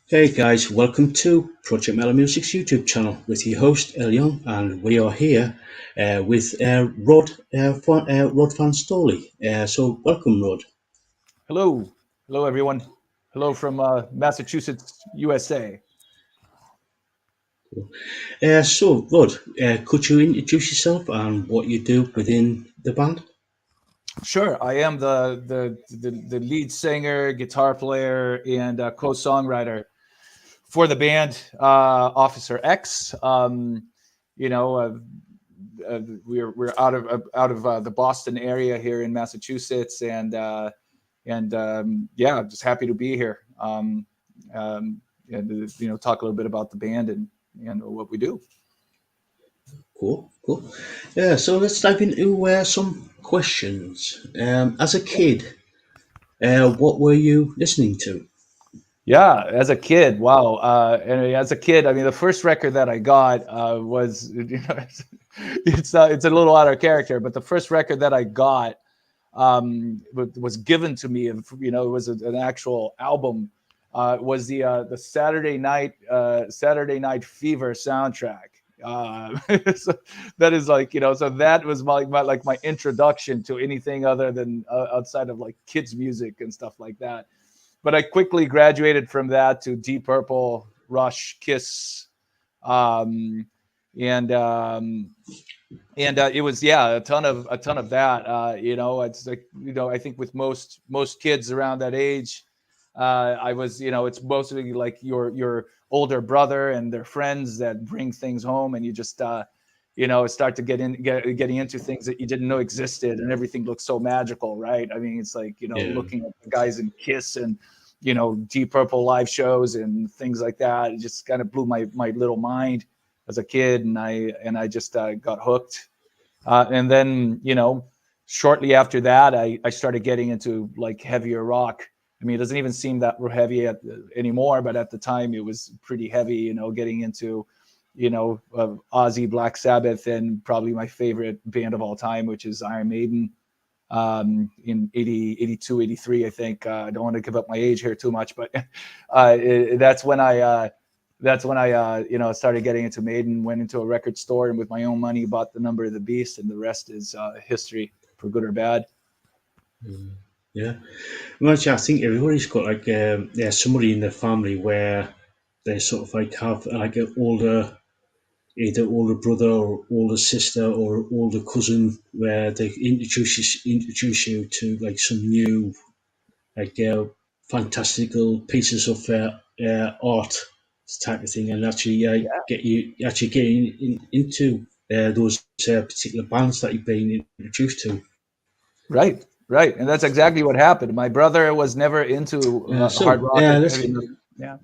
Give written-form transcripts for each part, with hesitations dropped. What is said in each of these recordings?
Hey guys, welcome to Project Mellow Music's YouTube channel with your host El Young, and we are here with Rod Van Stoley. So welcome, Rod. Hello. Hello, everyone. Hello from Massachusetts, USA. So Rod, could you introduce yourself and what you do within the band? Sure, I am the lead singer, guitar player, and co-songwriter for the band Officer X. You know, uh, we're out of the Boston area here in Massachusetts, and yeah, I'm just happy to be here. And talk a little bit about the band and what we do. Cool, cool. Yeah, so let's dive into some questions. As a kid, what were you listening to? Yeah, as a kid, wow. And as a kid, I mean, the first record that I got was, it's a little out of character, but the first record that I got was given to me. It was an actual album. Was the Saturday Night Fever soundtrack. So that is like so that was my introduction to anything other than outside of like kids music and stuff like that. But I quickly graduated from that to Deep Purple, Rush, Kiss, um, and um, and it was, yeah, a ton of that. It's like, I think with most kids around that age, I was, it's mostly like your older brother and their friends that bring things home, and you just start to getting into things that you didn't know existed, and everything looks so magical, right? I mean, it's like, Yeah, looking at the guys in Kiss and Deep Purple live shows and things like that. It just kind of blew my little mind as a kid, and I just got hooked. And then, shortly after that, I started getting into like heavier rock. I mean, it doesn't even seem that we're heavy anymore, but at the time it was pretty heavy, getting into, Ozzy, Black Sabbath, and probably my favorite band of all time, which is Iron Maiden, in 80, 82, 83, I think. I don't want to give up my age here too much, but that's when I started getting into Maiden, went into a record store, and with my own money bought The Number of the Beast, and the rest is history, for good or bad. yeah. Well, actually, I think everybody's got like yeah, somebody in their family where they sort of like have like an older, either older brother or older sister or older cousin, where they introduce you to like some new like fantastical pieces of art type of thing, and actually get you actually getting into those particular bands that you've been introduced to. Right, right, and that's exactly what happened. My brother was never into hard So rock and let's heavy get metal. Yeah,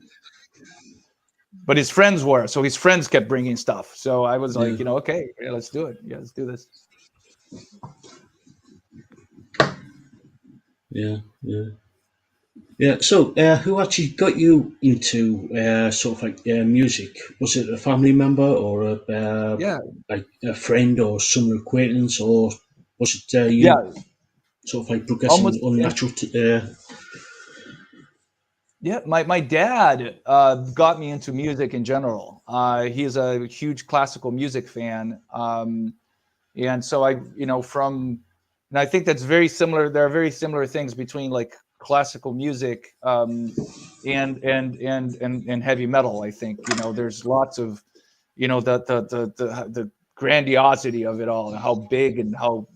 but his friends were, so his friends kept bringing stuff. So I was yeah, like, okay, yeah, let's do it. Yeah, let's do this. yeah, yeah. Yeah. So, who actually got you into sort of like music? Was it a family member or Yeah, like a friend or some acquaintance, or was it you yeah, sort of like progressing almost. unnatural? Yeah, my dad got me into music in general. He's a huge classical music fan, and so and I think that's very similar. There are very similar things between like classical music and heavy metal. I think there's lots of the grandiosity of it all, and how big and how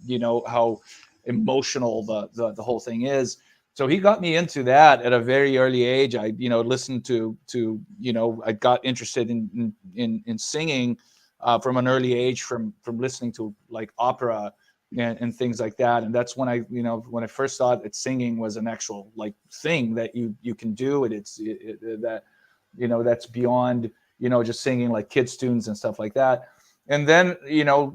emotional the whole thing is. So he got me into that at a very early age. I listened to I got interested in singing from an early age, from listening to like opera and things like that. And that's when I first thought that singing was an actual like thing that you can do, and that that's beyond just singing like kids tunes and stuff like that. And then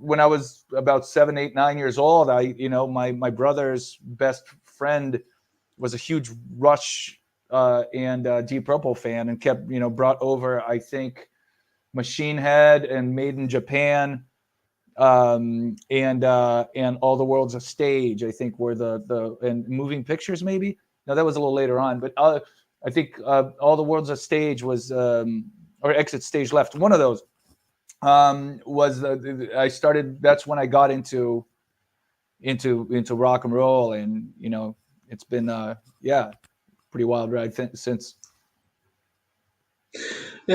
when I was about 7, 8, 9 years old, my brother's best friend was a huge Rush and Deep Purple fan, and kept brought over, I think, Machine Head and Made in Japan, and All the World's a Stage, I think, were the and Moving Pictures, maybe. No, that was a little later on, but I think All the World's a Stage was, or Exit Stage Left. One of those was I started. That's when I got into rock and roll, and it's been yeah, pretty wild ride since.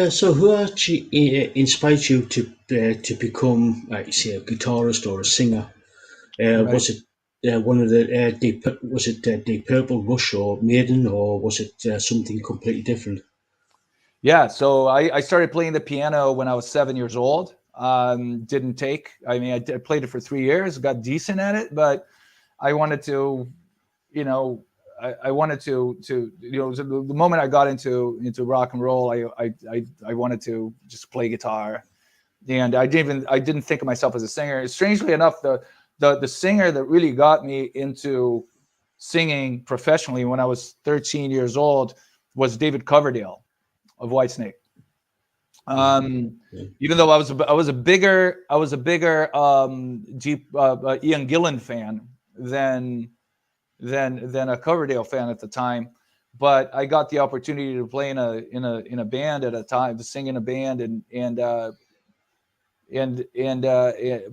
So, who actually inspired you to become, like, say, a guitarist or a singer? Right. Was it one of the was it Deep Purple, Rush, or Maiden, or was it something completely different? Yeah, so I started playing the piano when I was 7 years old. Didn't take. I mean, I played it for 3 years, got decent at it, but I wanted to, you know, I wanted to the moment I got into rock and roll, I wanted to just play guitar, and I didn't think of myself as a singer. Strangely enough, the singer that really got me into singing professionally when I was 13 years old was David Coverdale of Whitesnake. Yeah, Um, yeah. Even though I was a bigger Jeep Ian Gillan fan than than a Coverdale fan at the time. But I got the opportunity to play in a band at a time, to sing in a band, and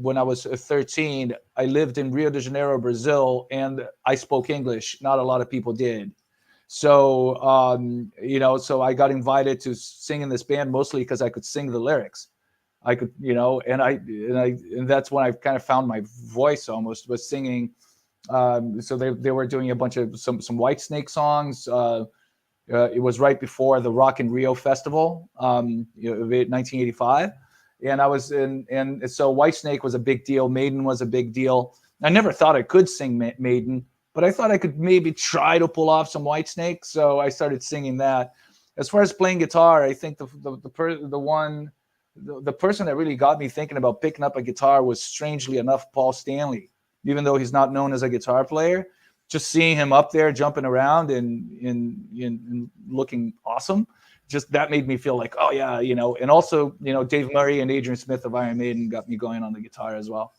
when I was 13, I lived in Rio de Janeiro, Brazil, and I spoke English. Not a lot of people did. So so I got invited to sing in this band mostly because I could sing the lyrics. I could, and that's when I kind of found my voice, almost, was singing. So they were doing a bunch of some Whitesnake songs. It was right before the Rock in Rio festival, 1985, and I was in, and so Whitesnake was a big deal. Maiden was a big deal. I never thought I could sing Maiden, but I thought I could maybe try to pull off some Whitesnake. So I started singing that. As far as playing guitar, I think the person that really got me thinking about picking up a guitar was, strangely enough, Paul Stanley. Even though he's not known as a guitar player, just seeing him up there jumping around and looking awesome, just that made me feel like, oh yeah, and also, Dave Murray and Adrian Smith of Iron Maiden got me going on the guitar as well.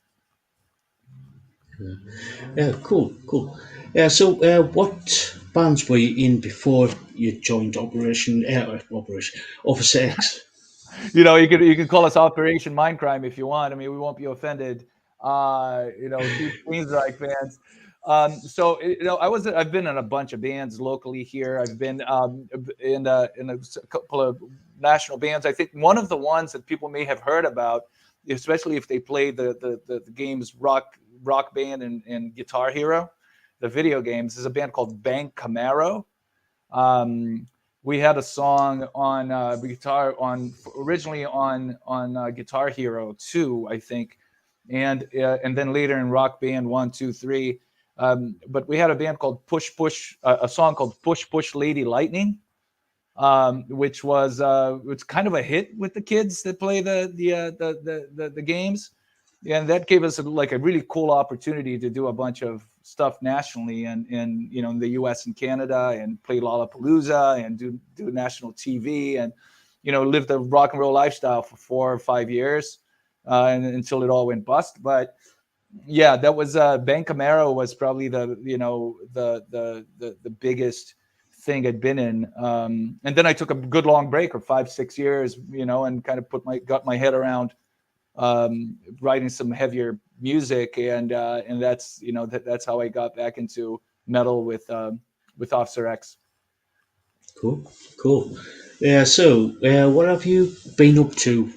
Yeah, cool, cool. Yeah, so what bands were you in before you joined Operation Officer X? You could call us Operation Mindcrime if you want. I mean, we won't be offended. Huge Queensryche fans. I've been in a bunch of bands locally here. I've been in a couple of national bands. I think one of the ones that people may have heard about, especially if they play the games Rock Band and Guitar Hero, the video games, is a band called Bank Camaro. Um, we had a song on guitar on originally on Guitar Hero 2, I think, and then later in Rock Band 1, 2, 3. But we had a band called Push Push, a song called Push Push Lady Lightning, which was it's kind of a hit with the kids that play the games, and that gave us a really cool opportunity to do a bunch of stuff nationally, and in the U.S. and Canada, and play Lollapalooza and do national TV, and live the rock and roll lifestyle for 4 or 5 years, and until it all went bust. But yeah, that was Ben Camaro was probably the biggest thing I'd been in. And then I took a good long break of 5, 6 years, and kind of got my head around writing some heavier music, and that's that's how I got back into metal with Officer X. Cool, cool. Yeah, so what have you been up to,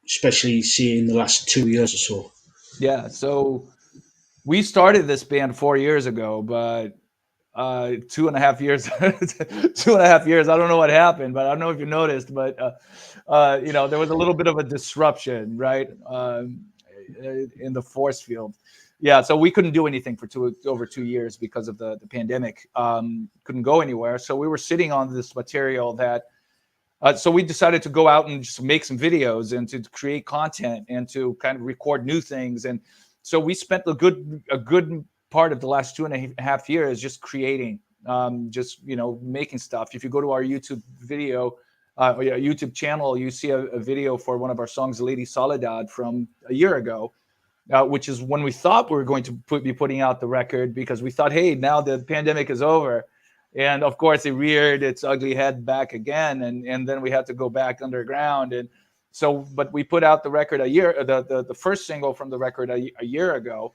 especially see in the last 2 years or so? Yeah, so we started this band 4 years ago, but 2.5 years, 2.5 years. I don't know what happened, but I don't know if you noticed, but there was a little bit of a disruption, right, in the force field. Yeah, so we couldn't do anything for over 2 years because of the pandemic. Couldn't go anywhere, so we were sitting on this material that. So we decided to go out and just make some videos and to create content and to kind of record new things. And so we spent a good part of the last 2.5 years just creating, just making stuff. If you go to our YouTube video, YouTube channel, you see a video for one of our songs, "Lady Soledad," from a year ago, which is when we thought we were going to be putting out the record, because we thought, hey, now the pandemic is over, And of course, it reared its ugly head back again, and then we had to go back underground. And so, but we put out the record a year, the first single from the record a year ago,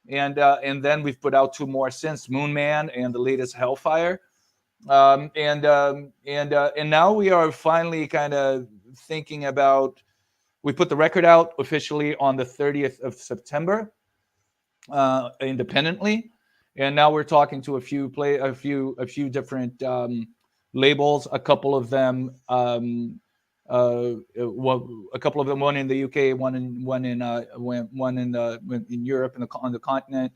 and then we've put out two more since, Moon Man and the latest Hellfire. And now we are finally kind of thinking about. We put the record out officially on the 30th of September, independently, and now we're talking to a few different labels. A couple of them, a couple of them, one in the UK, one in Europe, on the continent.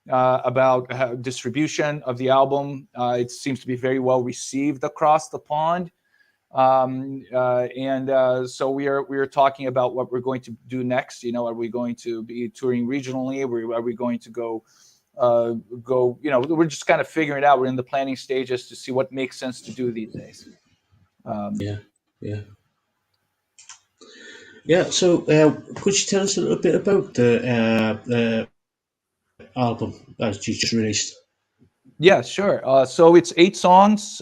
About distribution of the album. It seems to be very well received across the pond. So we are talking about what we're going to do next. Are we going to be touring regionally? Are we going to go? We're just kind of figuring it out. We're in the planning stages to see what makes sense to do these days. Yeah, yeah. Yeah, so could you tell us a little bit about the album that you just released? Yeah, sure. So it's 8 songs.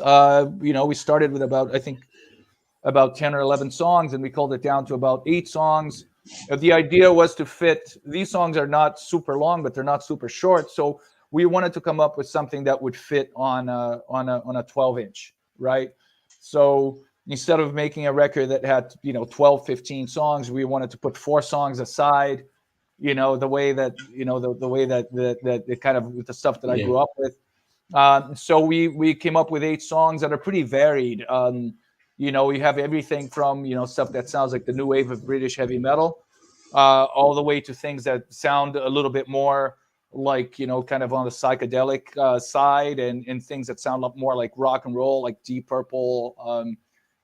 We started with about 10 or 11 songs, and we culled it down to about 8 songs. The idea was to fit. These songs are not super long, but they're not super short. So we wanted to come up with something that would fit on a 12-inch, right? So instead of making a record that had 12, 15 songs, we wanted to put 4 songs aside. The way that the way that it kind of, with the stuff that I grew up with. So we came up with 8 songs that are pretty varied. We have everything from stuff that sounds like the new wave of British heavy metal, all the way to things that sound a little bit more like kind of on the psychedelic side, and things that sound a lot more like rock and roll, like Deep Purple.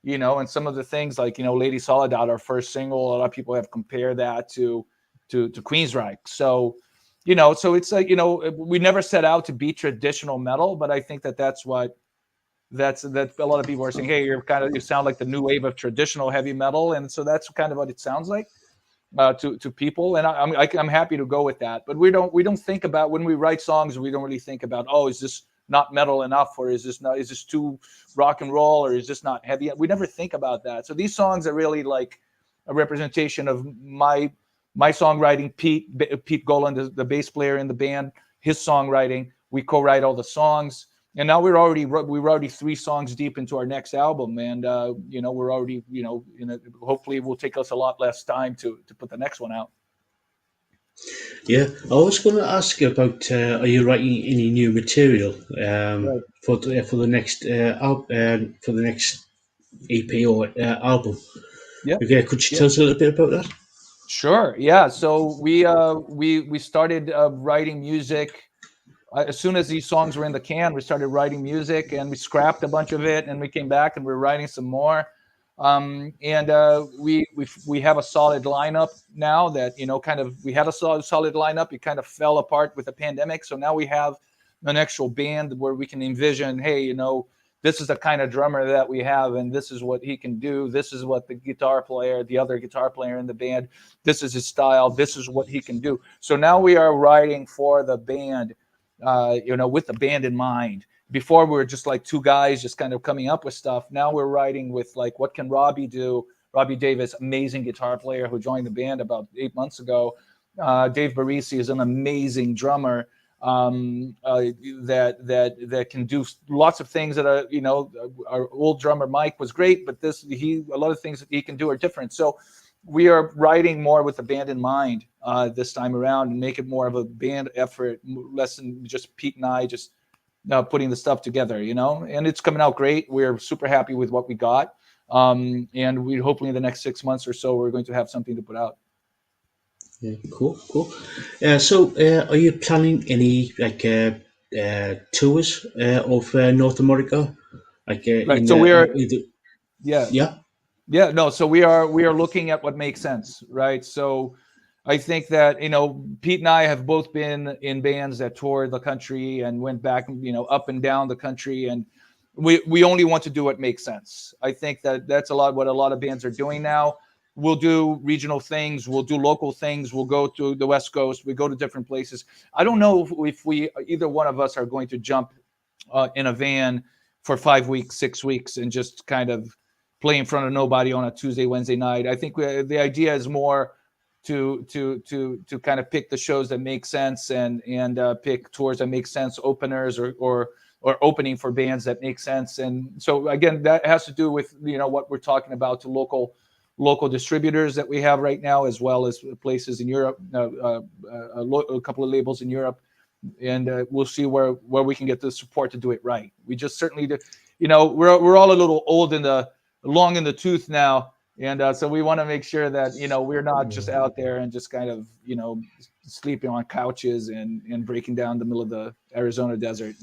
And some of the things like Lady Soledad, our first single. A lot of people have compared that to Queensryche. So it's like we never set out to be traditional metal, but I think that's a lot of people are saying, hey, you sound like the new wave of traditional heavy metal, and so that's kind of what it sounds like to people, and I'm happy to go with that. But we don't think about, when we write songs, we don't really think about, oh, is this not metal enough, or is this too rock and roll, or is this not heavy? We never think about that. So these songs are really like a representation of my songwriting. Pete Golan, the bass player in the band, his songwriting. We co-write all the songs, and now we're already 3 songs deep into our next album, and we're already hopefully it will take us a lot less time to put the next one out. Yeah, I was going to ask you about, are you writing any new material Right. for the next EP or album? Yeah. Okay, could you tell us a little bit about that? Sure. Yeah. So we started writing music as soon as these songs were in the can. We started writing music, and we scrapped a bunch of it, and we came back and we're writing some more. We have a solid lineup now. That we had a solid lineup. It kind of fell apart with the pandemic, so now we have an actual band where we can envision, hey, this is the kind of drummer that we have, and this is what he can do. This is what the other guitar player in the band, this is his style. This is what he can do. So now we are writing for the band, with the band in mind. Before we were just like 2 guys just kind of coming up with stuff. Now we're writing with like, what can Robbie do? Robbie Davis, amazing guitar player who joined the band about 8 months ago. Dave Barisi is an amazing drummer. That can do lots of things that are, our old drummer Mike was great, but a lot of things that he can do are different. So we are writing more with the band in mind this time around, and make it more of a band effort, less than just Pete and I just putting the stuff together, and it's coming out great. We're super happy with what we got. And we hopefully in the next 6 months or so, we're going to have something to put out. Yeah, cool. So, are you planning any tours of North America? Right. So no. So we are looking at what makes sense, right? So I think that Pete and I have both been in bands that toured the country and went back, up and down the country, and we only want to do what makes sense. I think that's what a lot of bands are doing now. We'll do regional things. We'll do local things. We'll go to the West Coast. We go to different places. I don't know if we either one of us are going to jump in a van for 5 weeks, 6 weeks, and just kind of play in front of nobody on a Tuesday, Wednesday night. I think the idea is more to kind of pick the shows that make sense and pick tours that make sense, openers or opening for bands that make sense. And so again, that has to do with what we're talking about to local distributors that we have right now, as well as places in Europe, a couple of labels in Europe, and we'll see where we can get the support to do it right. We just certainly do. We're all a little long in the tooth now. And so we want to make sure that, we're not just out there and just kind of, sleeping on couches and breaking down the middle of the Arizona desert.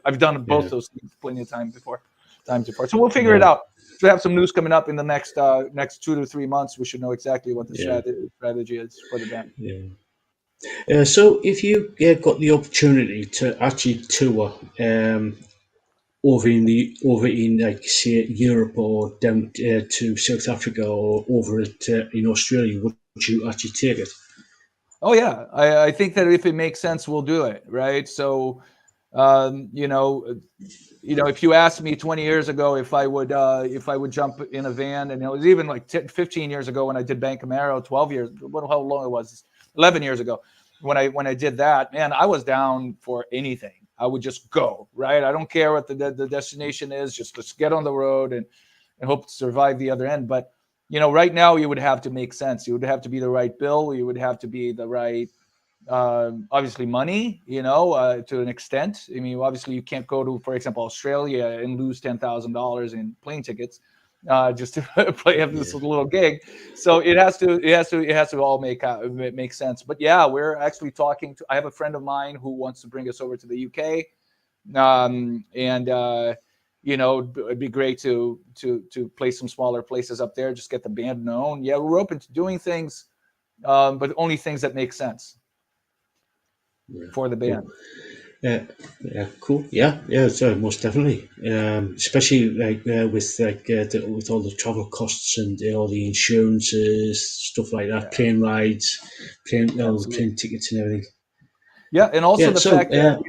I've done both those things plenty of times before. So we'll figure it out. We have some news coming up in the next 2 to 3 months. We should know exactly what the strategy is for the band. Yeah. So if you got the opportunity to actually tour over in like say Europe or down to South Africa or over in Australia, would you actually take it? Oh yeah, I think that if it makes sense, we'll do it, right? So, if you asked me 20 years ago if I would jump in a van, and it was even like 15 years ago when I did Bank Camaro, 12 years, how long it was, 11 years ago when I did that, man, I was down for anything. I would just go, right? I don't care what the destination is, just let's get on the road and hope to survive the other end. But right now you would have to make sense. You would have to be the right bill. You would have to be the right, obviously money, to an extent. I mean, obviously you can't go to, for example, Australia and lose $10,000 in plane tickets just to have this little gig. So it has to all make sense. But yeah, we're actually talking to. I have a friend of mine who wants to bring us over to the UK, it'd be great to play some smaller places up there, just get the band known. Yeah, we're open to doing things, but only things that make sense for the band. Cool. Yeah. So most definitely, especially like with all the travel costs and all the insurances, stuff like that, plane rides, plane tickets and everything. Yeah, and also the fact that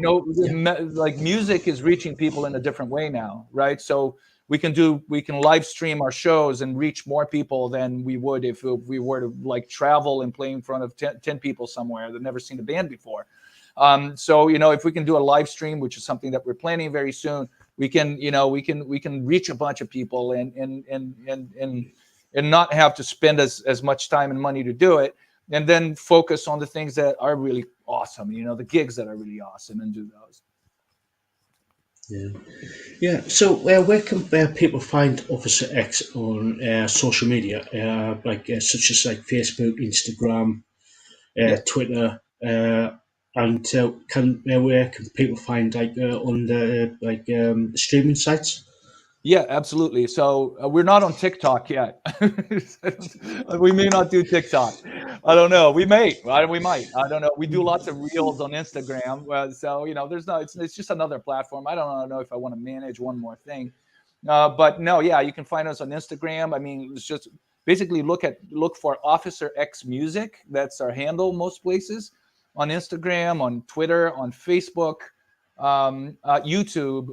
like music is reaching people in a different way now, right? So we can live stream our shows and reach more people than we would if we were to like travel and play in front of 10 people somewhere that never seen the band before. So if we can do a live stream, which is something that we're planning very soon, we can reach a bunch of people and not have to spend as much time and money to do it, and then focus on the things that are really awesome, the gigs that are really awesome, and do those. Yeah. So where can people find Officer X on social media, such as like Facebook, Instagram, Twitter? And where can people find on the streaming sites? Yeah, absolutely. So we're not on TikTok yet. We may not do TikTok. I don't know. We might. I don't know. We do lots of reels on Instagram. So there's no. It's just another platform. I don't know if I want to manage one more thing. But no, yeah, you can find us on Instagram. I mean, it's just basically look for Officer X Music. That's our handle most places. On Instagram, on Twitter, on Facebook, YouTube.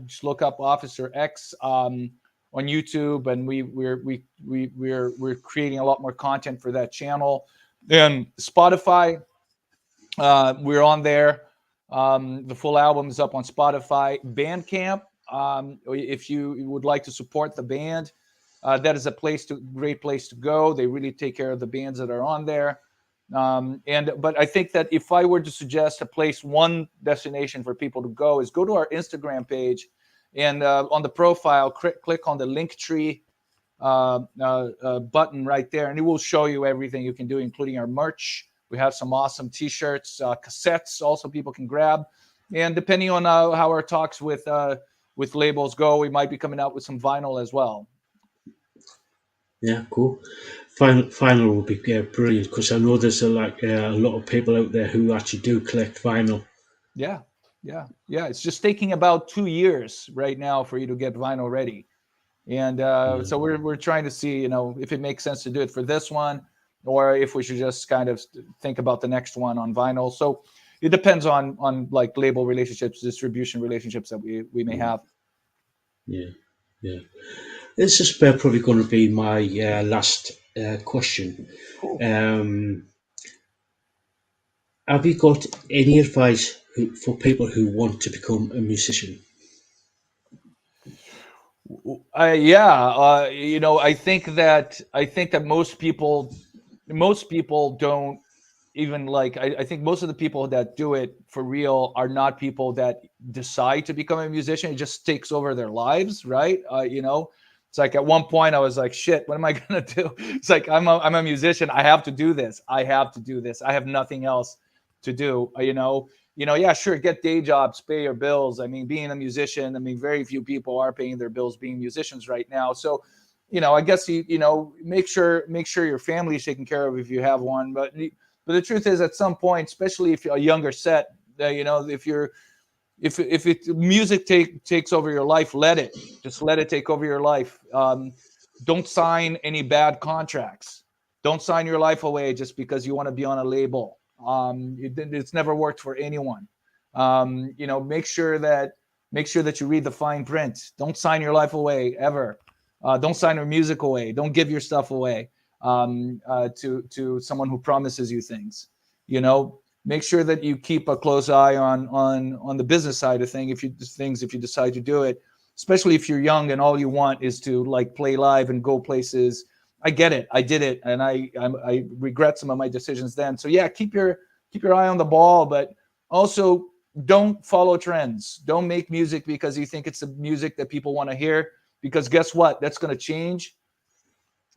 Just look up Officer X on YouTube, and we're creating a lot more content for that channel. And Spotify, we're on there. The full album is up on Spotify. Bandcamp. If you would like to support the band, that is a great place to go. They really take care of the bands that are on there. But I think that if I were to suggest one destination for people to go, is go to our Instagram page, and on the profile, click on the Linktree button right there, and it will show you everything you can do, including our merch. We have some awesome T-shirts, cassettes, also people can grab. And depending on how our talks with labels go, we might be coming out with some vinyl as well. Yeah, cool. Vinyl would be brilliant, because I know there's a lot of people out there who actually do collect vinyl. Yeah. It's just taking about 2 years right now for you to get vinyl ready, and so we're trying to see, if it makes sense to do it for this one, or if we should just kind of think about the next one on vinyl. So it depends on like label relationships, distribution relationships that we may have. Yeah, yeah. This is probably going to be my last question. Cool. Um, have you got any advice for people who want to become a musician? Yeah, I think that most people don't even like. I think most of the people that do it for real are not people that decide to become a musician. It just takes over their lives, right? It's like at one point I was like, shit, what am I gonna do? It's like I'm a musician. I have to do this. I have to do this. I have nothing else to do. Yeah, sure, get day jobs, pay your bills. I mean, being a musician, I mean, very few people are paying their bills being musicians right now. So, I guess make sure your family is taken care of if you have one. But the truth is, at some point, especially if you're a younger set, if music takes over your life, let it take over your life. Don't sign any bad contracts. Don't sign your life away just because you want to be on a label. It's never worked for anyone. Make sure that you read the fine print. Don't sign your life away ever. Don't sign your music away. Don't give your stuff away to someone who promises you things. You know, make sure that you keep a close eye on the business side of things if you decide to do it, especially if you're young and all you want is to like play live and go places. I get it. I did it, and I regret some of my decisions then. So yeah, keep your eye on the ball, but also don't follow trends. Don't make music because you think it's the music that people want to hear. Because guess what? That's going to change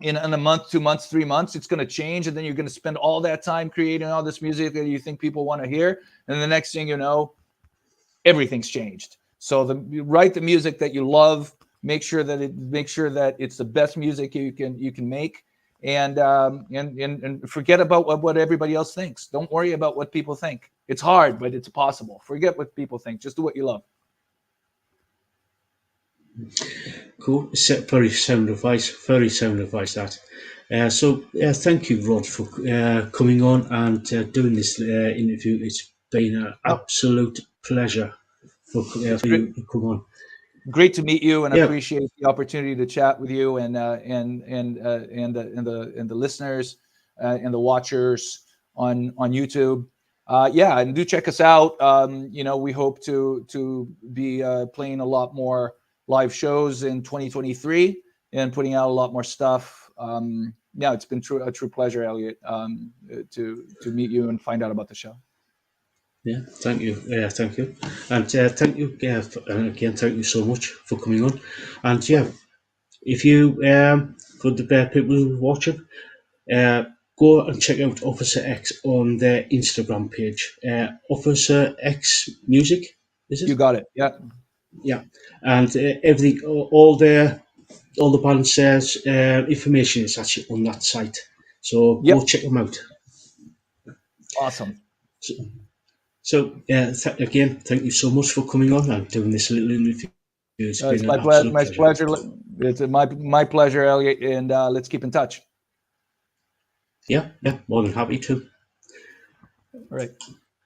in a month, 2 months, 3 months. It's going to change, and then you're going to spend all that time creating all this music that you think people want to hear, and the next thing you know, everything's changed. So write the music that you love. Make sure that it's the best music you can make, and forget about what everybody else thinks. Don't worry about what people think. It's hard, but it's possible. Forget what people think. Just do what you love. Cool. Very sound advice. Very sound advice. That. Thank you, Rod, for coming on and doing this interview. It's been an Oh, absolute pleasure it's for great. you to come on. Great to meet you, and Yeah, appreciate the opportunity to chat with you and the listeners and the watchers on YouTube. Yeah, and do check us out. We hope to be playing a lot more live shows in 2023 and putting out a lot more stuff. Yeah, it's been a true pleasure, Elliot, to meet you and find out about the show. yeah. Thank you. Yeah, thank you. And thank you. Yeah, and again, thank you so much for coming on. And yeah, if you for the people who are watching, uh, go and check out Officer X on their Instagram page. Officer X Music, is it? You got it. Yeah. Yeah, and everything, all the band says information is actually on that site. So go Yep. check them out. Awesome. So, again, thank you so much for coming on and doing this little interview. It's It's been my an ple- absolute my pleasure. pleasure. It's my pleasure, Elliot, and let's keep in touch. Yeah, yeah, more than happy to. All right.